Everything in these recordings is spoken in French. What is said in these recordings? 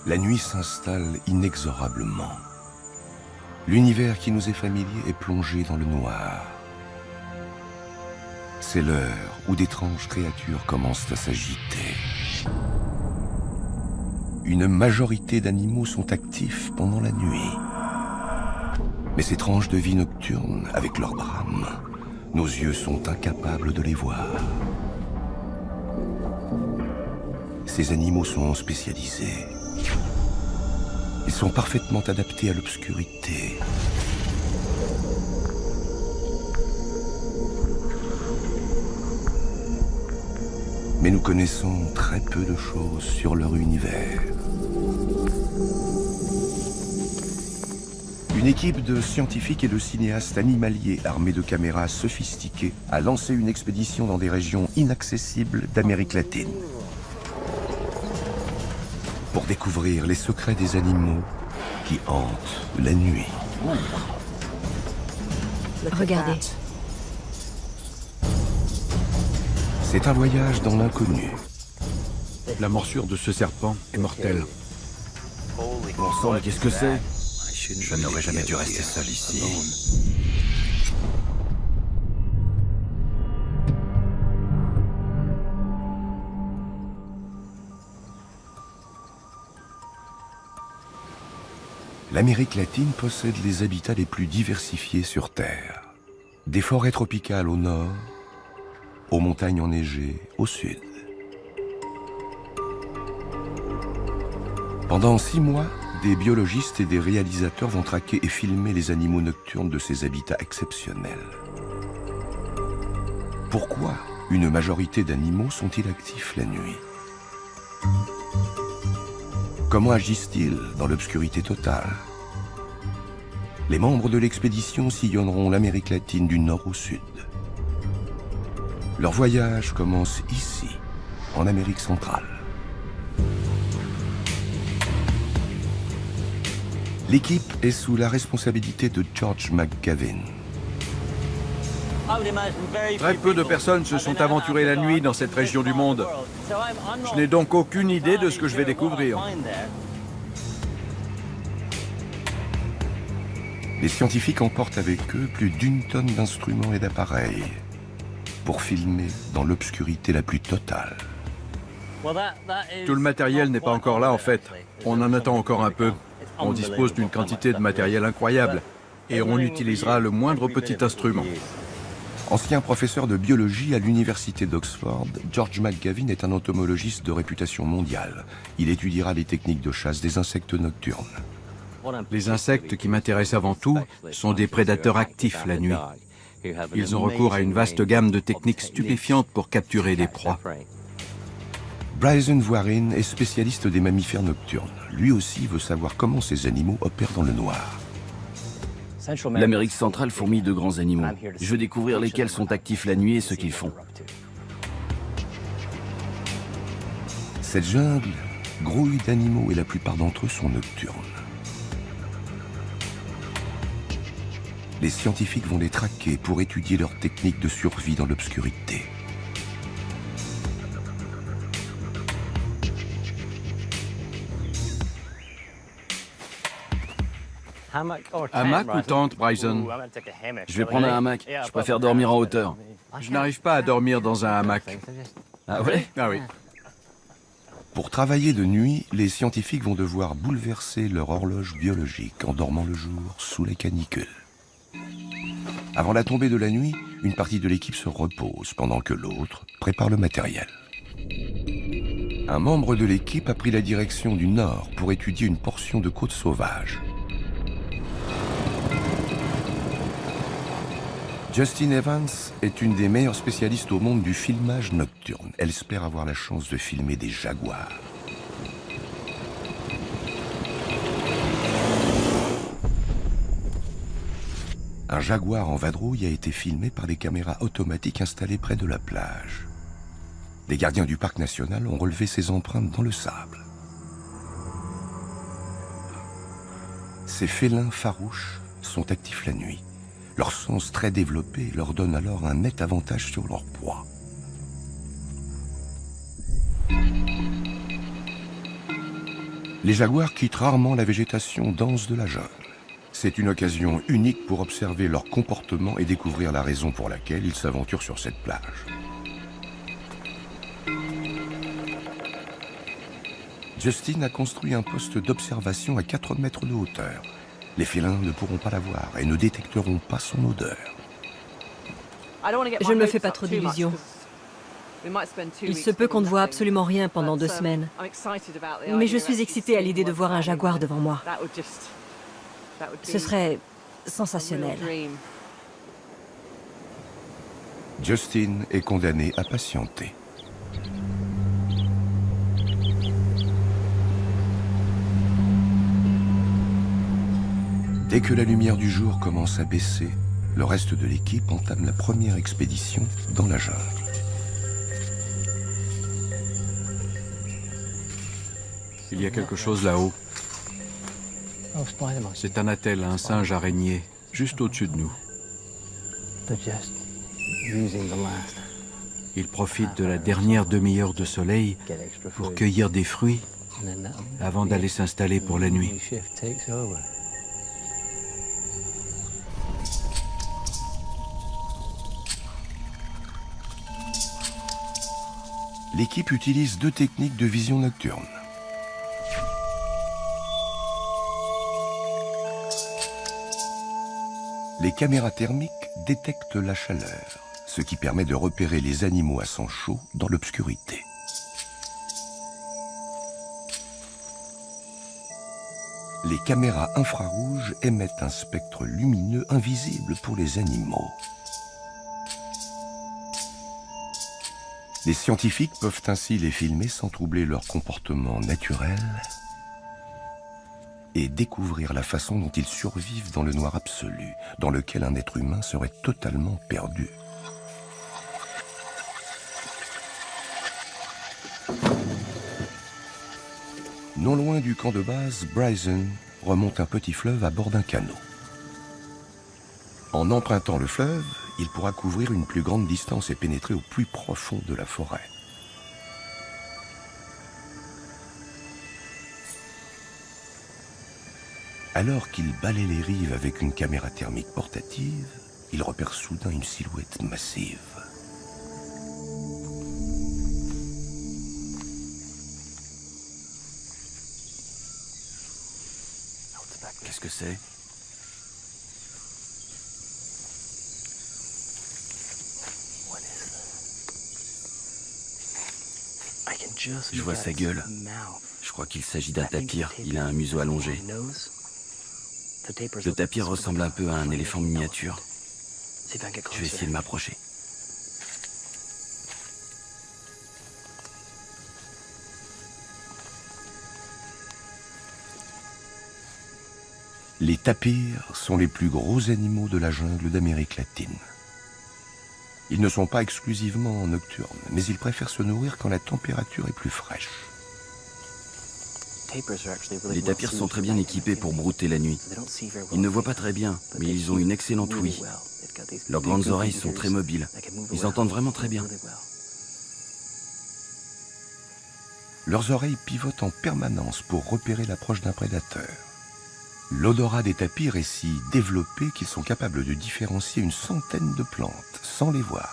La nuit s'installe inexorablement. L'univers qui nous est familier est plongé dans le noir. C'est l'heure où d'étranges créatures commencent à s'agiter. Une majorité d'animaux sont actifs pendant la nuit. Mais ces tranches de vie nocturne, avec leurs brames, nos yeux sont incapables de les voir. Ces animaux sont spécialisés. Ils sont parfaitement adaptés à l'obscurité. Mais nous connaissons très peu de choses sur leur univers. Une équipe de scientifiques et de cinéastes animaliers armés de caméras sophistiquées a lancé une expédition dans des régions inaccessibles d'Amérique latine. Pour découvrir les secrets des animaux qui hantent la nuit. Regardez. C'est un voyage dans l'inconnu. La morsure de ce serpent est mortelle. Bon sang, mais qu'est-ce que c'est? Je n'aurais jamais dû rester seul ici. L'Amérique latine possède les habitats les plus diversifiés sur Terre. Des forêts tropicales au nord, aux montagnes enneigées au sud. Pendant 6 mois, des biologistes et des réalisateurs vont traquer et filmer les animaux nocturnes de ces habitats exceptionnels. Pourquoi une majorité d'animaux sont-ils actifs la nuit? Comment agissent-ils dans l'obscurité totale? Les membres de l'expédition sillonneront l'Amérique latine du nord au sud. Leur voyage commence ici, en Amérique centrale. L'équipe est sous la responsabilité de George McGavin. Très peu de personnes se sont aventurées la nuit dans cette région du monde. Je n'ai donc aucune idée de ce que je vais découvrir. Les scientifiques emportent avec eux plus d'1 tonne d'instruments et d'appareils pour filmer dans l'obscurité la plus totale. Tout le matériel n'est pas encore là en fait. On en attend encore un peu. On dispose d'une quantité de matériel incroyable et on utilisera le moindre petit instrument. Ancien professeur de biologie à l'université d'Oxford, George McGavin est un entomologiste de réputation mondiale. Il étudiera les techniques de chasse des insectes nocturnes. Les insectes qui m'intéressent avant tout sont des prédateurs actifs la nuit. Ils ont recours à une vaste gamme de techniques stupéfiantes pour capturer des proies. Bryson Voirin est spécialiste des mammifères nocturnes. Lui aussi veut savoir comment ces animaux opèrent dans le noir. L'Amérique centrale fourmille de grands animaux. Je veux découvrir lesquels sont actifs la nuit et ce qu'ils font. Cette jungle grouille d'animaux et la plupart d'entre eux sont nocturnes. Les scientifiques vont les traquer pour étudier leurs techniques de survie dans l'obscurité. Hamac ou tente, Bryson? Je vais prendre un hamac. Je préfère dormir en hauteur. Je n'arrive pas à dormir dans un hamac. Ah ouais? Ah oui. Pour travailler de nuit, les scientifiques vont devoir bouleverser leur horloge biologique en dormant le jour sous les canicules. Avant la tombée de la nuit, une partie de l'équipe se repose pendant que l'autre prépare le matériel. Un membre de l'équipe a pris la direction du nord pour étudier une portion de côte sauvage. Justine Evans est une des meilleures spécialistes au monde du filmage nocturne. Elle espère avoir la chance de filmer des jaguars. Un jaguar en vadrouille a été filmé par des caméras automatiques installées près de la plage. Les gardiens du parc national ont relevé ses empreintes dans le sable. Ces félins farouches sont actifs la nuit. Leur sens très développé leur donne alors un net avantage sur leur proie. Les jaguars quittent rarement la végétation dense de la jungle. C'est une occasion unique pour observer leur comportement et découvrir la raison pour laquelle ils s'aventurent sur cette plage. Justin a construit un poste d'observation à 4 mètres de hauteur. Les félins ne pourront pas la voir et ne détecteront pas son odeur. Je ne me fais pas trop d'illusions. Il se peut qu'on ne voit absolument rien pendant 2 semaines. Mais je suis excitée à l'idée de voir un jaguar devant moi. Ce serait sensationnel. Justin est condamné à patienter. Dès que la lumière du jour commence à baisser, le reste de l'équipe entame la première expédition dans la jungle. Il y a quelque chose là-haut. C'est un attelle, un singe araignée, juste au-dessus de nous. Il profite de la dernière demi-heure de soleil pour cueillir des fruits avant d'aller s'installer pour la nuit. L'équipe utilise 2 techniques de vision nocturne. Les caméras thermiques détectent la chaleur, ce qui permet de repérer les animaux à sang chaud dans l'obscurité. Les caméras infrarouges émettent un spectre lumineux invisible pour les animaux. Les scientifiques peuvent ainsi les filmer sans troubler leur comportement naturel et découvrir la façon dont ils survivent dans le noir absolu, dans lequel un être humain serait totalement perdu. Non loin du camp de base, Bryson remonte un petit fleuve à bord d'un canot. En empruntant le fleuve, il pourra couvrir une plus grande distance et pénétrer au plus profond de la forêt. Alors qu'il balaie les rives avec une caméra thermique portative, il repère soudain une silhouette massive. Qu'est-ce que c'est? Je vois sa gueule. Je crois qu'il s'agit d'un tapir. Il a un museau allongé. Le tapir ressemble un peu à un éléphant miniature. Je vais essayer de m'approcher. Les tapirs sont les plus gros animaux de la jungle d'Amérique latine. Ils ne sont pas exclusivement nocturnes, mais ils préfèrent se nourrir quand la température est plus fraîche. Les tapirs sont très bien équipés pour brouter la nuit. Ils ne voient pas très bien, mais ils ont une excellente ouïe. Leurs grandes oreilles sont très mobiles. Ils entendent vraiment très bien. Leurs oreilles pivotent en permanence pour repérer l'approche d'un prédateur. L'odorat des tapirs est si développé qu'ils sont capables de différencier une centaine de plantes sans les voir.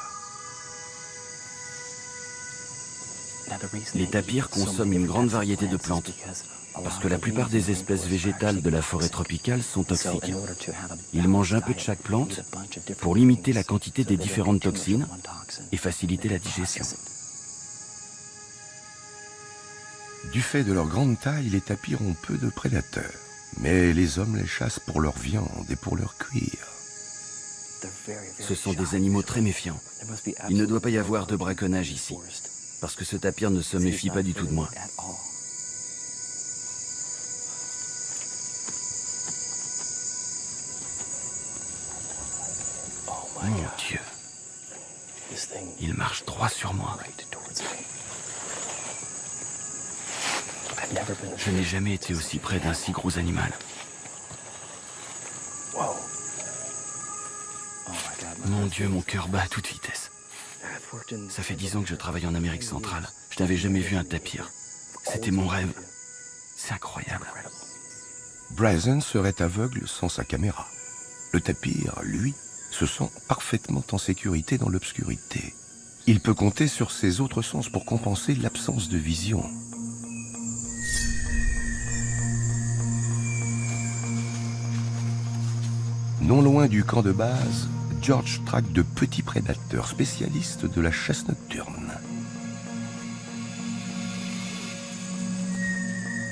Les tapirs consomment une grande variété de plantes, parce que la plupart des espèces végétales de la forêt tropicale sont toxiques. Ils mangent un peu de chaque plante pour limiter la quantité des différentes toxines et faciliter la digestion. Du fait de leur grande taille, les tapirs ont peu de prédateurs. Mais les hommes les chassent pour leur viande et pour leur cuir. Ce sont des animaux très méfiants. Il ne doit pas y avoir de braconnage ici, parce que ce tapir ne se méfie pas du tout de moi. Mon Dieu. Il marche droit sur moi. Je n'ai jamais été aussi près d'un si gros animal. Mon Dieu, mon cœur bat à toute vitesse. Ça fait 10 ans que je travaille en Amérique centrale. Je n'avais jamais vu un tapir. C'était mon rêve. C'est incroyable. Bryson serait aveugle sans sa caméra. Le tapir, lui, se sent parfaitement en sécurité dans l'obscurité. Il peut compter sur ses autres sens pour compenser l'absence de vision. Non loin du camp de base, George traque de petits prédateurs spécialistes de la chasse nocturne.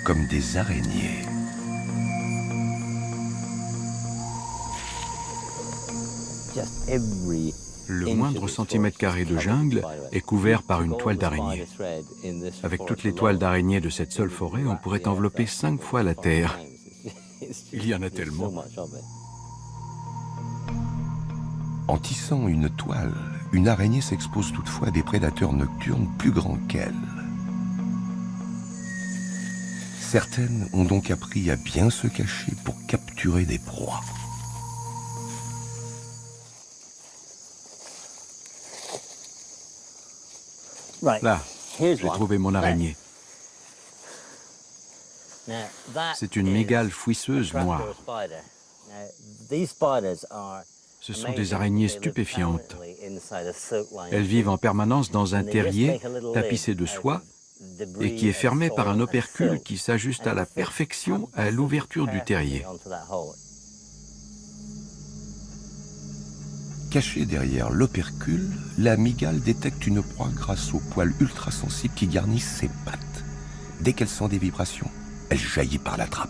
Comme des araignées. Le moindre centimètre carré de jungle est couvert par une toile d'araignée. Avec toutes les toiles d'araignée de cette seule forêt, on pourrait envelopper 5 fois la Terre. Il y en a tellement. En tissant une toile, une araignée s'expose toutefois à des prédateurs nocturnes plus grands qu'elle. Certaines ont donc appris à bien se cacher pour capturer des proies. Là, j'ai trouvé mon araignée. C'est une mygale fouisseuse noire. Ce sont des araignées stupéfiantes. Elles vivent en permanence dans un terrier tapissé de soie et qui est fermé par un opercule qui s'ajuste à la perfection à l'ouverture du terrier. Cachée derrière l'opercule, la mygale détecte une proie grâce aux poils ultrasensibles qui garnissent ses pattes. Dès qu'elle sent des vibrations, elle jaillit par la trappe.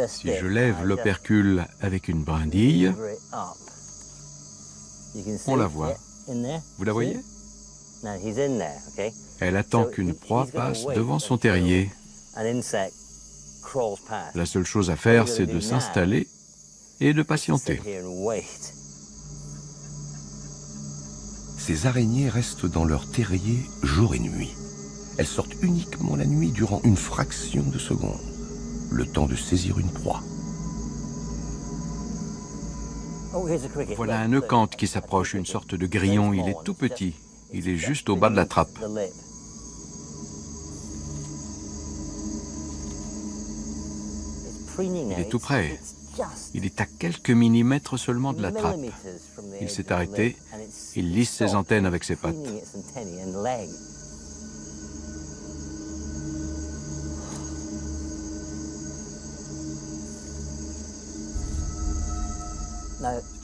Si je lève l'opercule avec une brindille, on la voit. Vous la voyez? Elle attend qu'une proie passe devant son terrier. La seule chose à faire, c'est de s'installer et de patienter. Ces araignées restent dans leur terrier jour et nuit. Elles sortent uniquement la nuit durant une fraction de seconde, le temps de saisir une proie. Voilà un eucante qui s'approche, une sorte de grillon. Il est tout petit. Il est juste au bas de la trappe. Il est tout près. Il est à quelques millimètres seulement de la trappe. Il s'est arrêté. Il lisse ses antennes avec ses pattes.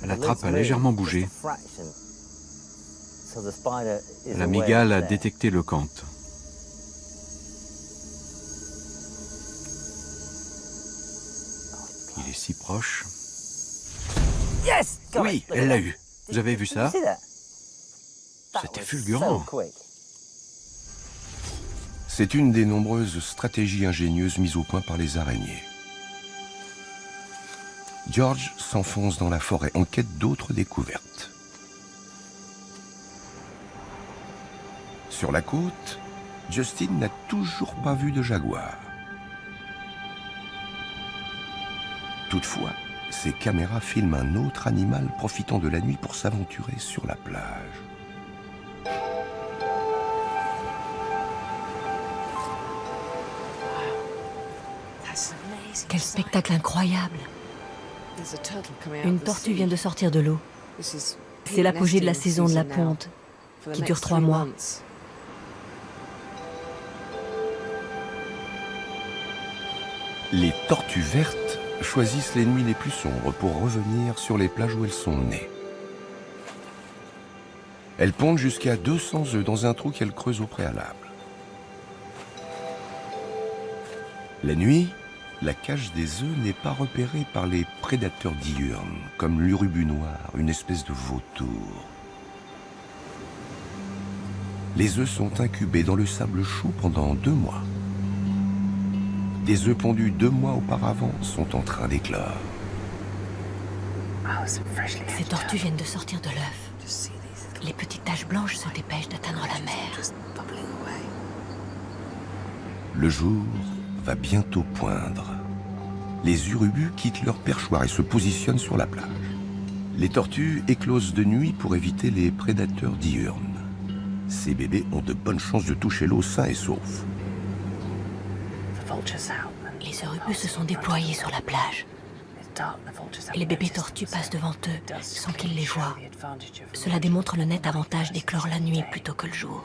La trappe a légèrement bougé. La mygale a détecté l'eucante. Il est si proche. Oui, elle l'a eu. Vous avez vu ça? C'était fulgurant. C'est une des nombreuses stratégies ingénieuses mises au point par les araignées. George s'enfonce dans la forêt en quête d'autres découvertes. Sur la côte, Justin n'a toujours pas vu de jaguar. Toutefois, ses caméras filment un autre animal profitant de la nuit pour s'aventurer sur la plage. Quel spectacle incroyable! Une tortue vient de sortir de l'eau. C'est l'apogée de la saison de la ponte, qui dure 3 mois. Les tortues vertes choisissent les nuits les plus sombres pour revenir sur les plages où elles sont nées. Elles pondent jusqu'à 200 œufs dans un trou qu'elles creusent au préalable. La nuit, la cage des œufs n'est pas repérée par les prédateurs diurnes, comme l'urubu noir, une espèce de vautour. Les œufs sont incubés dans le sable chaud pendant 2 mois. Des œufs pondus 2 mois auparavant sont en train d'éclore. Ces tortues viennent de sortir de l'œuf. Les petites taches blanches se dépêchent d'atteindre la mer. Le jour va bientôt poindre. Les urubus quittent leur perchoir et se positionnent sur la plage. Les tortues éclosent de nuit pour éviter les prédateurs diurnes. Ces bébés ont de bonnes chances de toucher l'eau sains et saufs. Les urubus se sont déployés sur la plage. Et les bébés tortues passent devant eux sans qu'ils les voient. Cela démontre le net avantage d'éclore la nuit plutôt que le jour.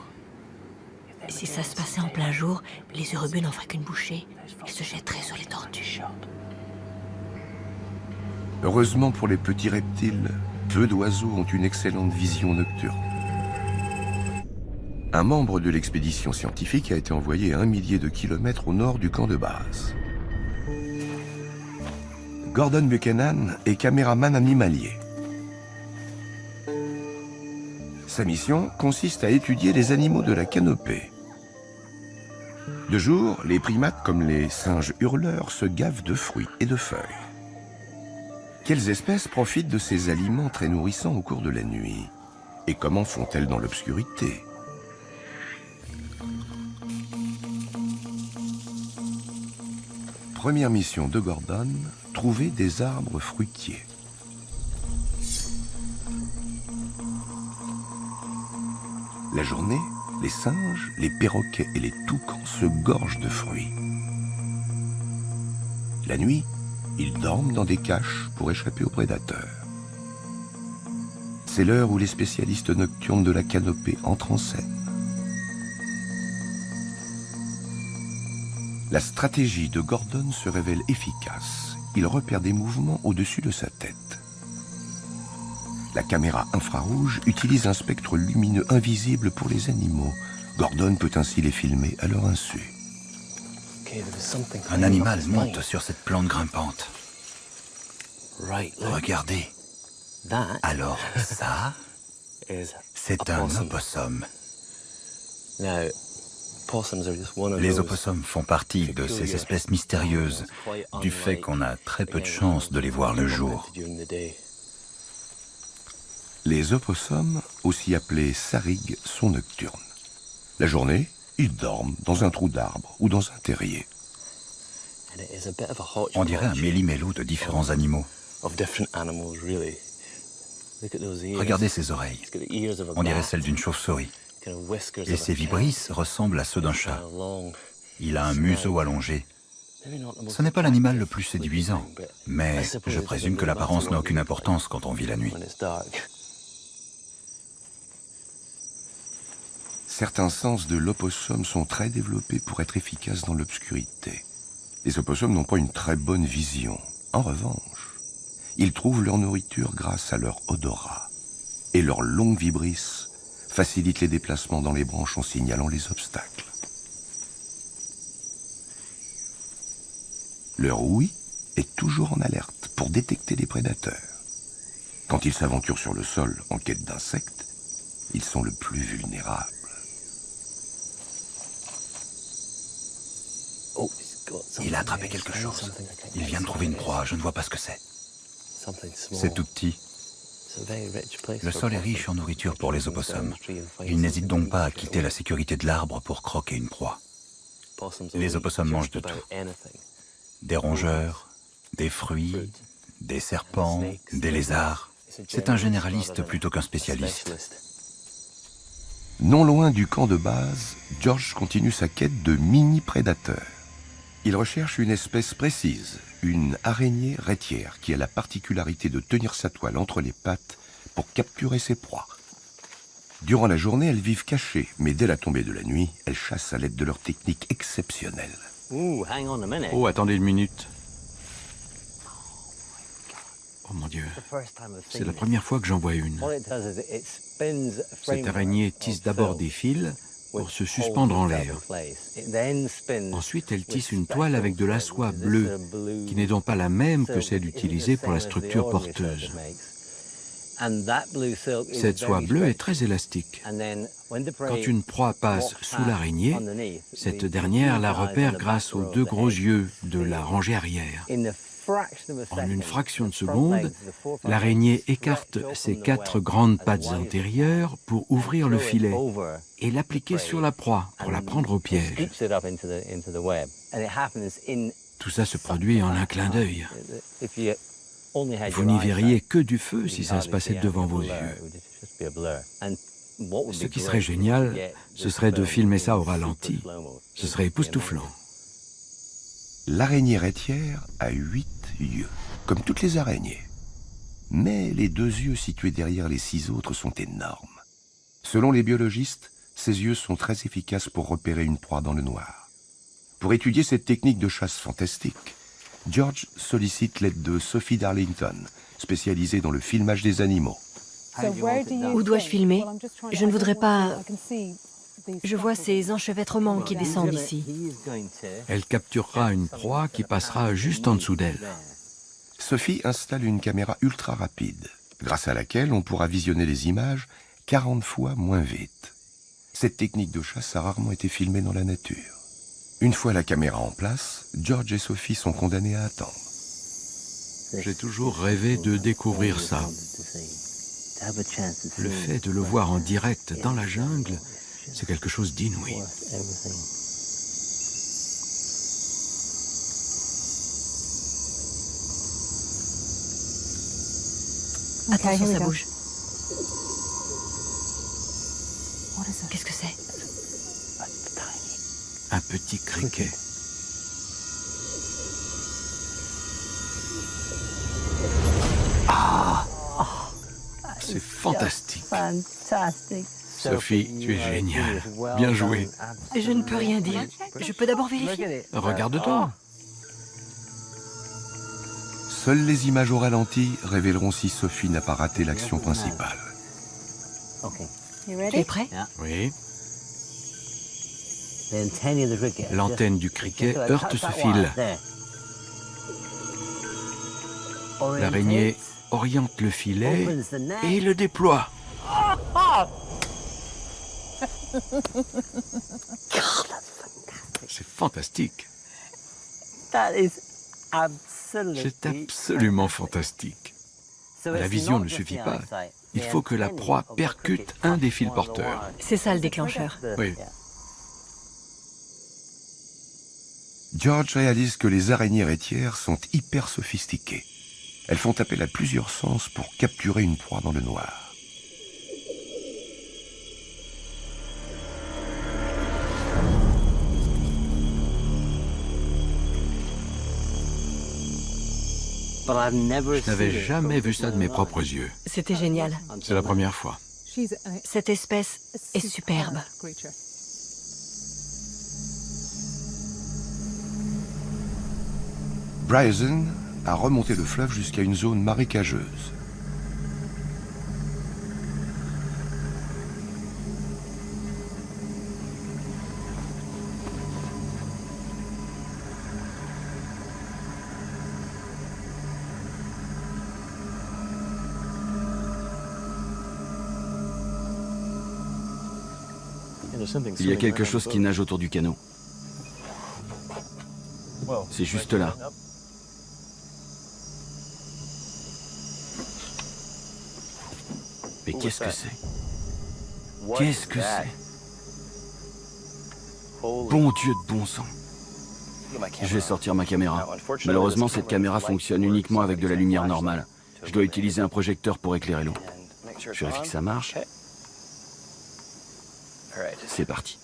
Et si ça se passait en plein jour, les urubus n'en feraient qu'une bouchée. Ils se jetteraient sur les tortues. Heureusement pour les petits reptiles, peu d'oiseaux ont une excellente vision nocturne. Un membre de l'expédition scientifique a été envoyé à 1 millier de kilomètres au nord du camp de base. Gordon Buchanan est caméraman animalier. Sa mission consiste à étudier les animaux de la canopée. De jour, les primates comme les singes hurleurs se gavent de fruits et de feuilles. Quelles espèces profitent de ces aliments très nourrissants au cours de la nuit? Et comment font-elles dans l'obscurité? Première mission de Gordon, trouver des arbres fruitiers. La journée, les singes, les perroquets et les toucans se gorgent de fruits. La nuit, ils dorment dans des caches pour échapper aux prédateurs. C'est l'heure où les spécialistes nocturnes de la canopée entrent en scène. La stratégie de Gordon se révèle efficace. Il repère des mouvements au-dessus de sa tête. La caméra infrarouge utilise un spectre lumineux invisible pour les animaux. Gordon peut ainsi les filmer à leur insu. Un animal monte sur cette plante grimpante. Regardez. Alors ça, c'est un opossum. Les opossums font partie de ces espèces mystérieuses, du fait qu'on a très peu de chances de les voir le jour. Les opossums, aussi appelés sarigs, sont nocturnes. La journée, ils dorment dans un trou d'arbre ou dans un terrier. On dirait un méli-mélo de différents animaux. Regardez ses oreilles. On dirait celles d'une chauve-souris. Et ses vibrisses ressemblent à ceux d'un chat. Il a un museau allongé. Ce n'est pas l'animal le plus séduisant, mais je présume que l'apparence n'a aucune importance quand on vit la nuit. Certains sens de l'opossum sont très développés pour être efficaces dans l'obscurité. Les opossums n'ont pas une très bonne vision. En revanche, ils trouvent leur nourriture grâce à leur odorat. Et leurs longues vibrisses facilitent les déplacements dans les branches en signalant les obstacles. Leur ouïe est toujours en alerte pour détecter les prédateurs. Quand ils s'aventurent sur le sol en quête d'insectes, ils sont le plus vulnérables. Il a attrapé quelque chose. Il vient de trouver une proie, je ne vois pas ce que c'est. C'est tout petit. Le sol est riche en nourriture pour les opossums. Ils n'hésitent donc pas à quitter la sécurité de l'arbre pour croquer une proie. Les opossums mangent de tout. Des rongeurs, des fruits, des serpents, des lézards. C'est un généraliste plutôt qu'un spécialiste. Non loin du camp de base, George continue sa quête de mini-prédateurs. Il recherche une espèce précise, une araignée rétière qui a la particularité de tenir sa toile entre les pattes pour capturer ses proies. Durant la journée, elles vivent cachées, mais dès la tombée de la nuit, elles chassent à l'aide de leur technique exceptionnelle. Oh, attendez une minute. Oh mon Dieu, c'est la première fois que j'en vois une. Cette araignée tisse d'abord des fils pour se suspendre en l'air. Ensuite, elle tisse une toile avec de la soie bleue, qui n'est donc pas la même que celle utilisée pour la structure porteuse. Cette soie bleue est très élastique. Quand une proie passe sous l'araignée, cette dernière la repère grâce aux 2 gros yeux de la rangée arrière. En une fraction de seconde, l'araignée écarte ses 4 grandes pattes antérieures pour ouvrir le filet et l'appliquer sur la proie pour la prendre au piège. Tout ça se produit en un clin d'œil. Vous n'y verriez que du feu si ça se passait devant vos yeux. Ce qui serait génial, ce serait de filmer ça au ralenti. Ce serait époustouflant. L'araignée rétière a 8 yeux, comme toutes les araignées. Mais les 2 yeux situés derrière les 6 autres sont énormes. Selon les biologistes, ces yeux sont très efficaces pour repérer une proie dans le noir. Pour étudier cette technique de chasse fantastique, George sollicite l'aide de Sophie Darlington, spécialisée dans le filmage des animaux. Où dois-je filmer? Je ne voudrais pas... Je vois ces enchevêtrements qui descendent ici. Elle capturera une proie qui passera juste en dessous d'elle. Sophie installe une caméra ultra rapide, grâce à laquelle on pourra visionner les images 40 fois moins vite. Cette technique de chasse a rarement été filmée dans la nature. Une fois la caméra en place, George et Sophie sont condamnés à attendre. J'ai toujours rêvé de découvrir ça. Le fait de le voir en direct dans la jungle, c'est quelque chose d'inouï. Attention, ça bouge. Qu'est-ce que c'est? Un petit criquet. C'est fantastique. Sophie, tu es géniale. Bien joué. Je ne peux rien dire. Je peux d'abord vérifier. Regarde-toi. Seules les images au ralenti révéleront si Sophie n'a pas raté l'action principale. Tu es prêt? Oui. L'antenne du criquet heurte ce fil. L'araignée oriente le filet et le déploie. C'est fantastique. C'est absolument fantastique. La vision ne suffit pas. Il faut que la proie percute un des fils porteurs. C'est ça le déclencheur. Oui. George réalise que les araignées rétières sont hyper sophistiquées. Elles font appel à plusieurs sens pour capturer une proie dans le noir. Je n'avais jamais vu ça de mes propres yeux. C'était génial. C'est la première fois. Cette espèce est superbe. Bryson a remonté le fleuve jusqu'à une zone marécageuse. Il y a quelque chose qui nage autour du canot. C'est juste là. Mais qu'est-ce que c'est? Qu'est-ce que c'est? Bon Dieu de bon sang. Je vais sortir ma caméra. Malheureusement, cette caméra fonctionne uniquement avec de la lumière normale. Je dois utiliser un projecteur pour éclairer l'eau. Je vérifie que ça marche. C'est parti.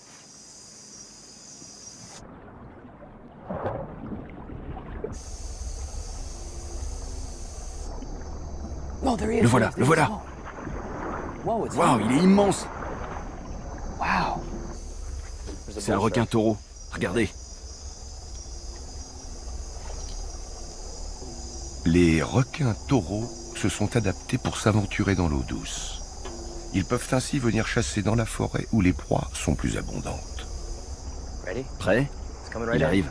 Le voilà, le voilà. Waouh, il est immense. C'est un requin taureau. Regardez. Les requins taureaux se sont adaptés pour s'aventurer dans l'eau douce. Ils peuvent ainsi venir chasser dans la forêt où les proies sont plus abondantes. Prêt? Il arrive.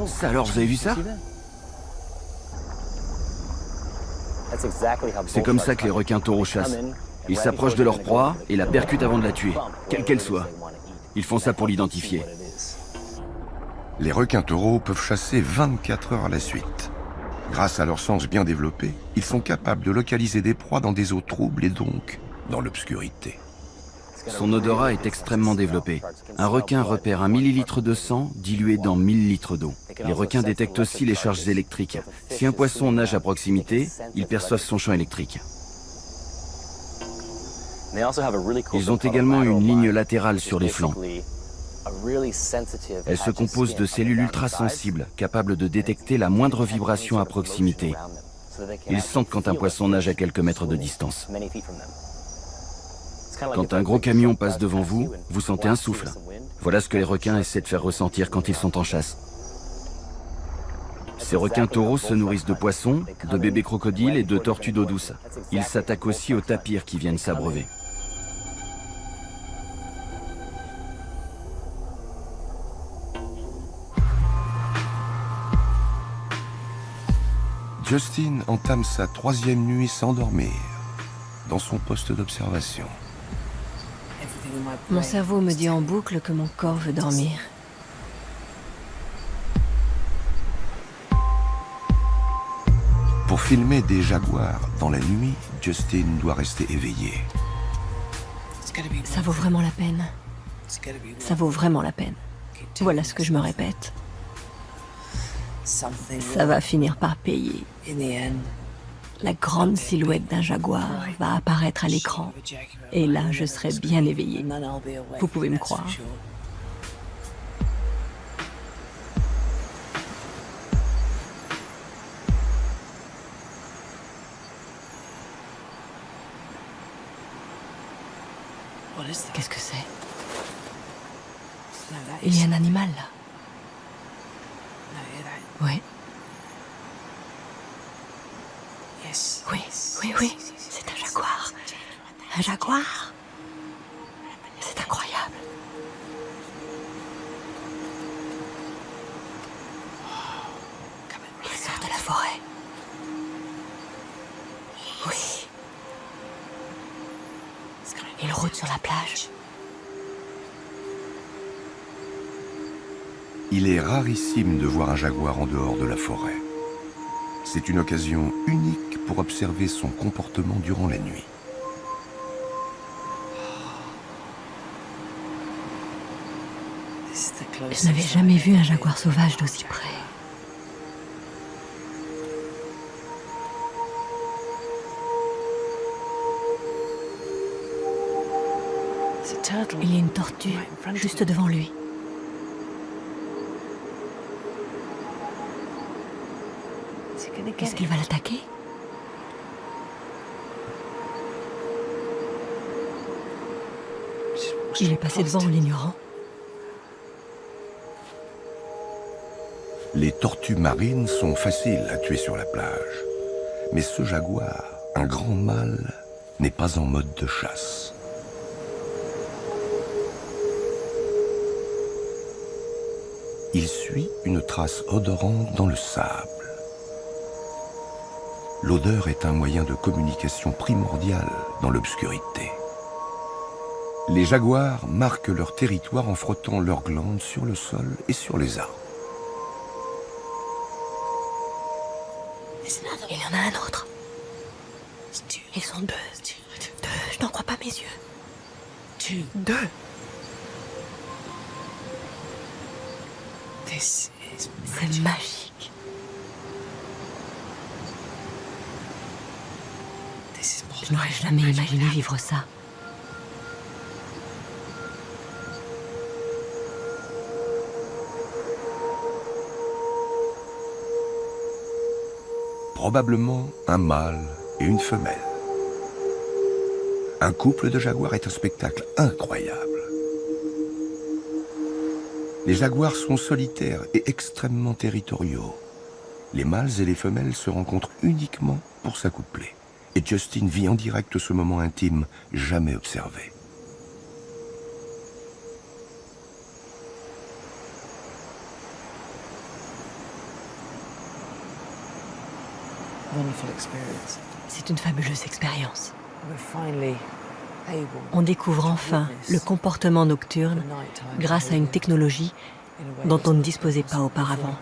Ça alors, vous avez vu ça? C'est comme ça que les requins taureaux chassent. Ils s'approchent de leur proie et la percutent avant de la tuer, quelle qu'elle soit. Ils font ça pour l'identifier. Les requins taureaux peuvent chasser 24 heures à la suite. Grâce à leur sens bien développé, ils sont capables de localiser des proies dans des eaux troubles et donc dans l'obscurité. Son odorat est extrêmement développé. Un requin repère 1 millilitre de sang dilué dans 1000 litres d'eau. Les requins détectent aussi les charges électriques. Si un poisson nage à proximité, ils perçoivent son champ électrique. Ils ont également une ligne latérale sur les flancs. Elle se compose de cellules ultrasensibles, capables de détecter la moindre vibration à proximité. Ils sentent quand un poisson nage à quelques mètres de distance. Quand un gros camion passe devant vous, vous sentez un souffle. Voilà ce que les requins essaient de faire ressentir quand ils sont en chasse. Ces requins taureaux se nourrissent de poissons, de bébés crocodiles et de tortues d'eau douce. Ils s'attaquent aussi aux tapirs qui viennent s'abreuver. Justin entame sa 3e nuit sans dormir, dans son poste d'observation. Mon cerveau me dit en boucle que mon corps veut dormir. Pour filmer des jaguars dans la nuit, Justin doit rester éveillé. Ça vaut vraiment la peine. Ça vaut vraiment la peine. Voilà ce que je me répète. Ça va finir par payer. La grande silhouette d'un jaguar va apparaître à l'écran. Et là, je serai bien éveillée. Vous pouvez me croire. Qu'est-ce que c'est? Il y a un animal là. Oui. Oui, oui, oui, c'est un jaguar. Un jaguar? C'est incroyable. Il sort de la forêt. Oui. Il rôde sur la plage. Il est rarissime de voir un jaguar en dehors de la forêt. C'est une occasion unique pour observer son comportement durant la nuit. Je n'avais jamais vu un jaguar sauvage d'aussi près. Il y a une tortue juste devant lui. Est-ce qu'il va l'attaquer? Il est passé devant en l'ignorant. Les tortues marines sont faciles à tuer sur la plage. Mais ce jaguar, un grand mâle, n'est pas en mode de chasse. Il suit une trace odorante dans le sable. L'odeur est un moyen de communication primordial dans l'obscurité. Les jaguars marquent leur territoire en frottant leurs glandes sur le sol et sur les arbres. Il y en a un autre. Ils sont deux. Je n'en crois pas mes yeux. Deux. C'est magique. Je n'aurais jamais imaginé vivre ça. Probablement un mâle et une femelle. Un couple de jaguars est un spectacle incroyable. Les jaguars sont solitaires et extrêmement territoriaux. Les mâles et les femelles se rencontrent uniquement pour s'accoupler. Et Justin vit en direct ce moment intime jamais observé. C'est une fabuleuse expérience. On découvre enfin le comportement nocturne grâce à une technologie dont on ne disposait pas auparavant.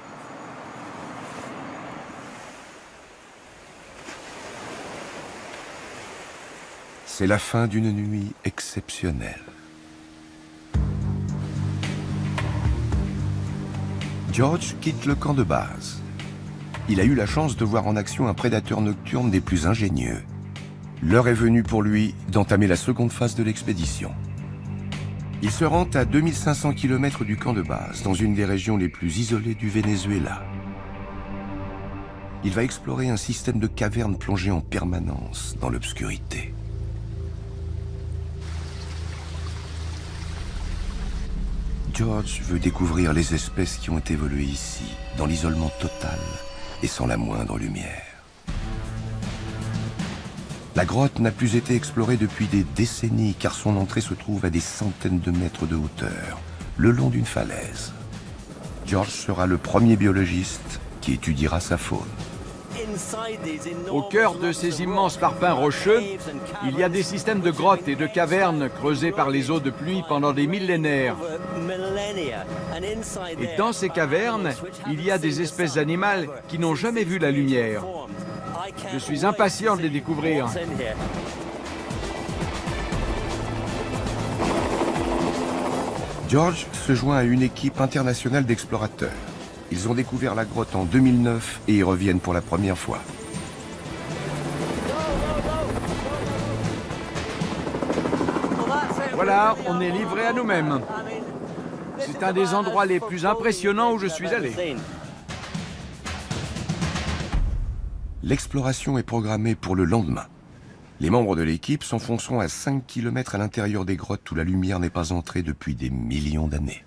C'est la fin d'une nuit exceptionnelle. George quitte le camp de base. Il a eu la chance de voir en action un prédateur nocturne des plus ingénieux. L'heure est venue pour lui d'entamer la seconde phase de l'expédition. Ils se rendent à 2500 km du camp de base, dans une des régions les plus isolées du Venezuela. Il va explorer un système de cavernes plongées en permanence dans l'obscurité. George veut découvrir les espèces qui ont évolué ici, dans l'isolement total et sans la moindre lumière. La grotte n'a plus été explorée depuis des décennies car son entrée se trouve à des centaines de mètres de hauteur, le long d'une falaise. George sera le premier biologiste qui étudiera sa faune. Au cœur de ces immenses parpaings rocheux, il y a des systèmes de grottes et de cavernes creusées par les eaux de pluie pendant des millénaires. Et dans ces cavernes, il y a des espèces animales qui n'ont jamais vu la lumière. Je suis impatient de les découvrir. George se joint à une équipe internationale d'explorateurs. Ils ont découvert la grotte en 2009 et y reviennent pour la première fois. Voilà, on est livré à nous-mêmes. C'est un des endroits les plus impressionnants où je suis allé. L'exploration est programmée pour le lendemain. Les membres de l'équipe s'enfonceront à 5 km à l'intérieur des grottes où la lumière n'est pas entrée depuis des millions d'années.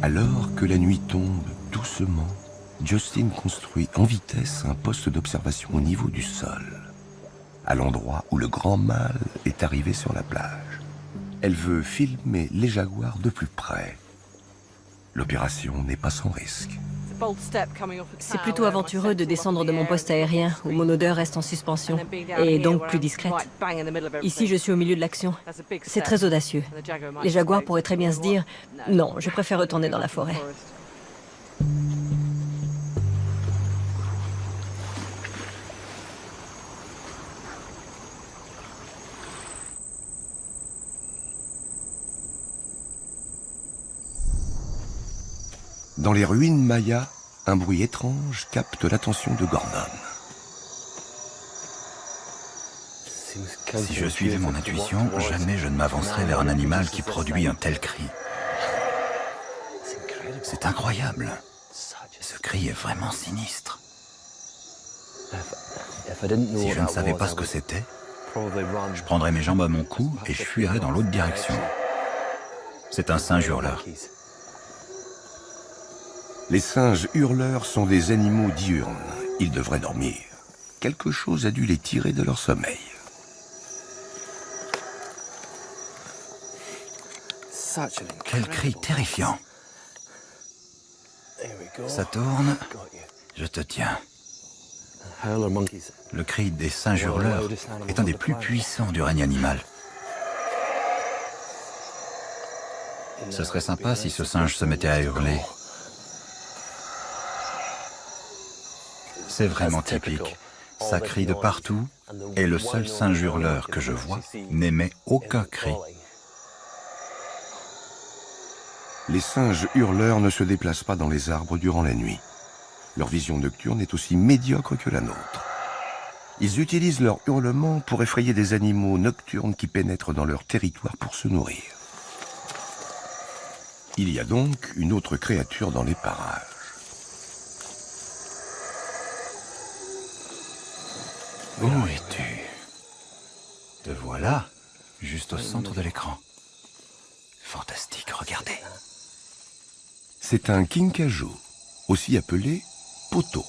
Alors que la nuit tombe doucement, Justin construit en vitesse un poste d'observation au niveau du sol, à l'endroit où le grand mâle est arrivé sur la plage. Elle veut filmer les jaguars de plus près. L'opération n'est pas sans risque. C'est plutôt aventureux de descendre de mon poste aérien où mon odeur reste en suspension et donc plus discrète. Ici, je suis au milieu de l'action. C'est très audacieux. Les jaguars pourraient très bien se dire « Non, je préfère retourner dans la forêt ». Dans les ruines mayas, un bruit étrange capte l'attention de Gordon. Si je suivais mon intuition, jamais je ne m'avancerais vers un animal qui produit un tel cri. C'est incroyable. Ce cri est vraiment sinistre. Si je ne savais pas ce que c'était, je prendrais mes jambes à mon cou et je fuirais dans l'autre direction. C'est un singe hurleur. Les singes hurleurs sont des animaux diurnes. Ils devraient dormir. Quelque chose a dû les tirer de leur sommeil. Quel cri terrifiant. Ça tourne, je te tiens. Le cri des singes hurleurs est un des plus puissants du règne animal. Ce serait sympa si ce singe se mettait à hurler. C'est vraiment typique. Ça crie de partout, et le seul singe hurleur que je vois n'émet aucun cri. Les singes hurleurs ne se déplacent pas dans les arbres durant la nuit. Leur vision nocturne est aussi médiocre que la nôtre. Ils utilisent leur hurlement pour effrayer des animaux nocturnes qui pénètrent dans leur territoire pour se nourrir. Il y a donc une autre créature dans les parages. Où es-tu? Te voilà, juste au centre de l'écran. Fantastique, regardez. C'est un kinkajou, aussi appelé poteau.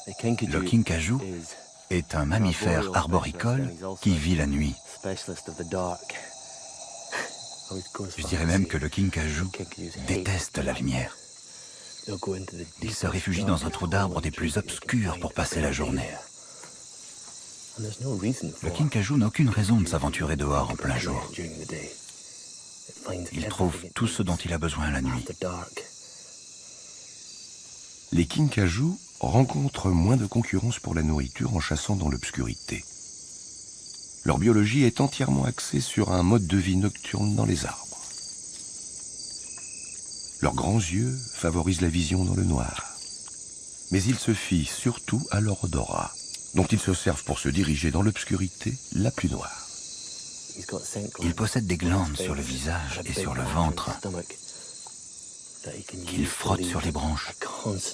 Le kinkajou est un mammifère arboricole qui vit la nuit. Je dirais même que le kinkajou déteste la lumière. Il se réfugie dans un trou d'arbre des plus obscurs pour passer la journée. Le kinkajou n'a aucune raison de s'aventurer dehors en plein jour. Il trouve tout ce dont il a besoin la nuit. Les kinkajous rencontrent moins de concurrence pour la nourriture en chassant dans l'obscurité. Leur biologie est entièrement axée sur un mode de vie nocturne dans les arbres. Leurs grands yeux favorisent la vision dans le noir. Mais ils se fient surtout à leur odorat, dont ils se servent pour se diriger dans l'obscurité la plus noire. Il possède des glandes sur le visage et sur le ventre qu'ils frottent sur les branches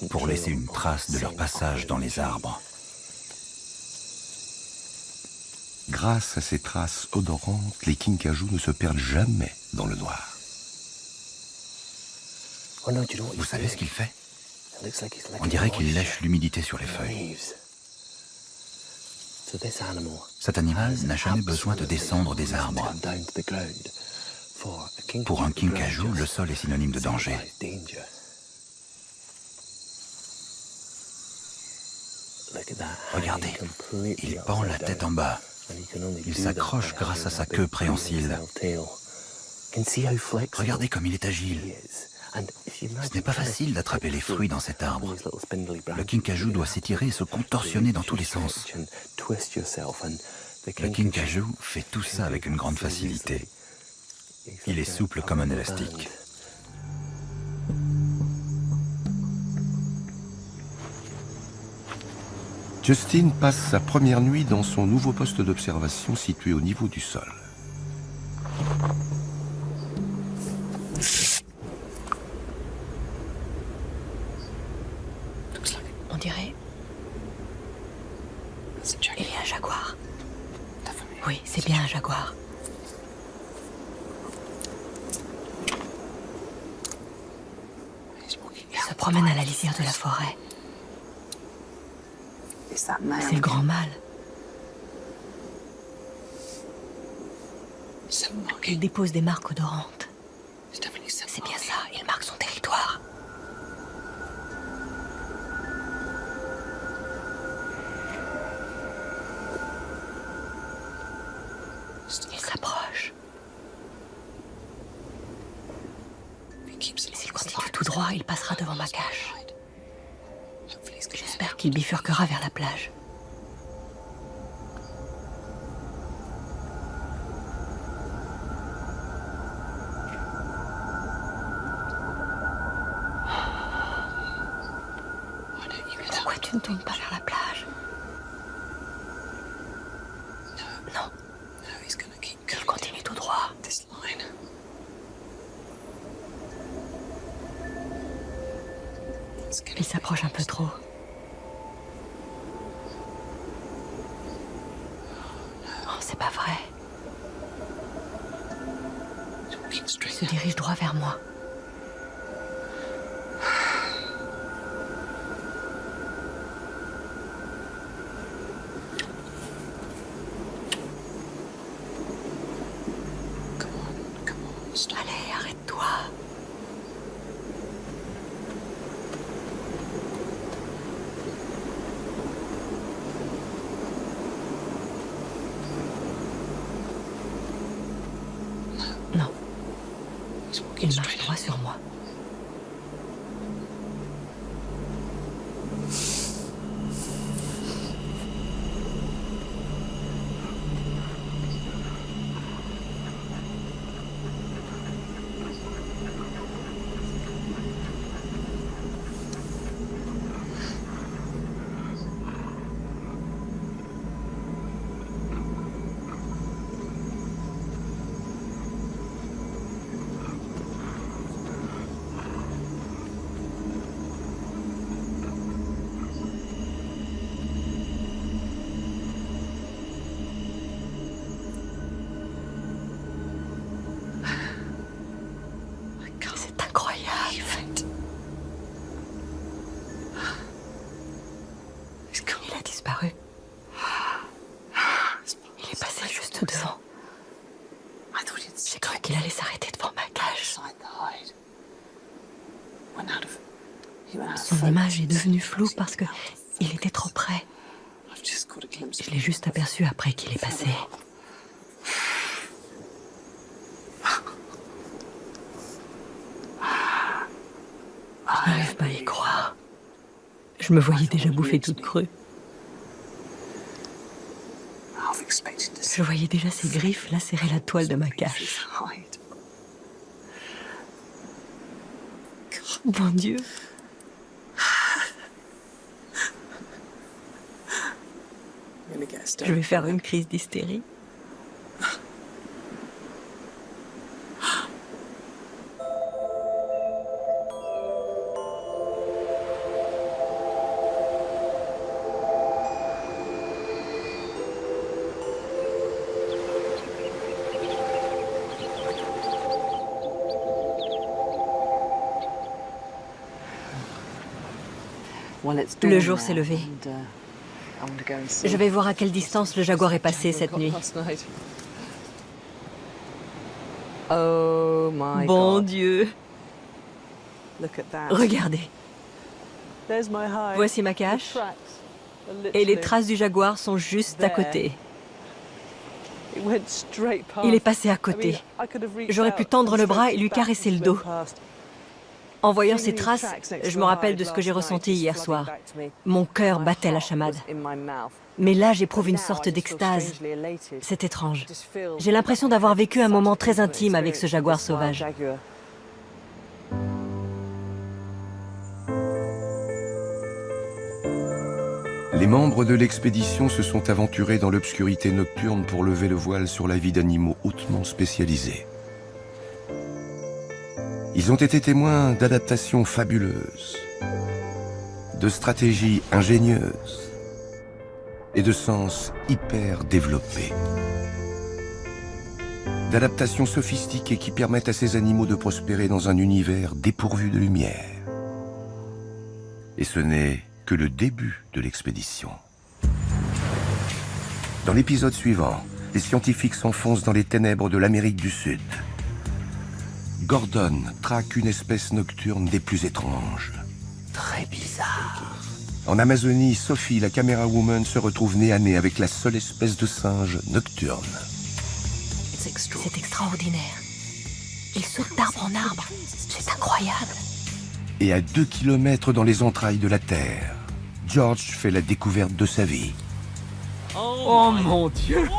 pour laisser une trace de leur passage dans les arbres. Grâce à ces traces odorantes, les kinkajous ne se perdent jamais dans le noir. Vous savez ce qu'il fait? On dirait qu'il lèche l'humidité sur les feuilles. Cet animal n'a jamais besoin de descendre des arbres. Pour un kinkajou, le sol est synonyme de danger. Regardez, il pend la tête en bas. Il s'accroche grâce à sa queue préhensile. Regardez comme il est agile. Ce n'est pas facile d'attraper les fruits dans cet arbre. Le kinkajou doit s'étirer et se contorsionner dans tous les sens. Le kinkajou fait tout ça avec une grande facilité. Il est souple comme un élastique. Justin passe sa première nuit dans son nouveau poste d'observation situé au niveau du sol. On dirait... Il y a un jaguar. Oui, c'est bien un jaguar. Il se promène à la lisière de la forêt. C'est le grand mâle. Il dépose des marques odorantes. C'est bien ça, il marque son territoire. Il s'approche. S'il continue tout droit, il passera devant ma cache. J'espère qu'il bifurquera vers la plage. Pourquoi tu ne tournes pas vers la plage? Non. Il continue tout droit. Il s'approche un peu trop. Oh, c'est pas vrai. Il se dirige droit vers moi. Allez, arrête-toi. Non. Il marche droit sur moi. C'est incroyable. Il a disparu. Il est passé juste devant. J'ai cru qu'il allait s'arrêter devant ma cage. Son image est devenue floue parce que il était trop près. Je l'ai juste aperçu après qu'il est passé. Je n'arrive pas à y croire. Je me voyais déjà bouffer toute crue. Je voyais déjà ses griffes lacérer la toile de ma cache. Bon Dieu. Je vais faire une crise d'hystérie. Le jour s'est levé. Je vais voir à quelle distance le jaguar est passé cette nuit. Bon Dieu! Regardez. Voici ma cache. Et les traces du jaguar sont juste à côté. Il est passé à côté. J'aurais pu tendre le bras et lui caresser le dos. En voyant ces traces, je me rappelle de ce que j'ai ressenti hier soir. Mon cœur battait la chamade. Mais là, j'éprouve une sorte d'extase. C'est étrange. J'ai l'impression d'avoir vécu un moment très intime avec ce jaguar sauvage. Les membres de l'expédition se sont aventurés dans l'obscurité nocturne pour lever le voile sur la vie d'animaux hautement spécialisés. Ils ont été témoins d'adaptations fabuleuses, de stratégies ingénieuses et de sens hyper développés. D'adaptations sophistiquées qui permettent à ces animaux de prospérer dans un univers dépourvu de lumière. Et ce n'est que le début de l'expédition. Dans l'épisode suivant, les scientifiques s'enfoncent dans les ténèbres de l'Amérique du Sud. Gordon traque une espèce nocturne des plus étranges. Très bizarre. En Amazonie, Sophie, la caméra woman, se retrouve nez à nez avec la seule espèce de singe nocturne. C'est extraordinaire. Il saute d'arbre en arbre. C'est incroyable. Et à 2 kilomètres dans les entrailles de la Terre, George fait la découverte de sa vie. Oh mon Dieu!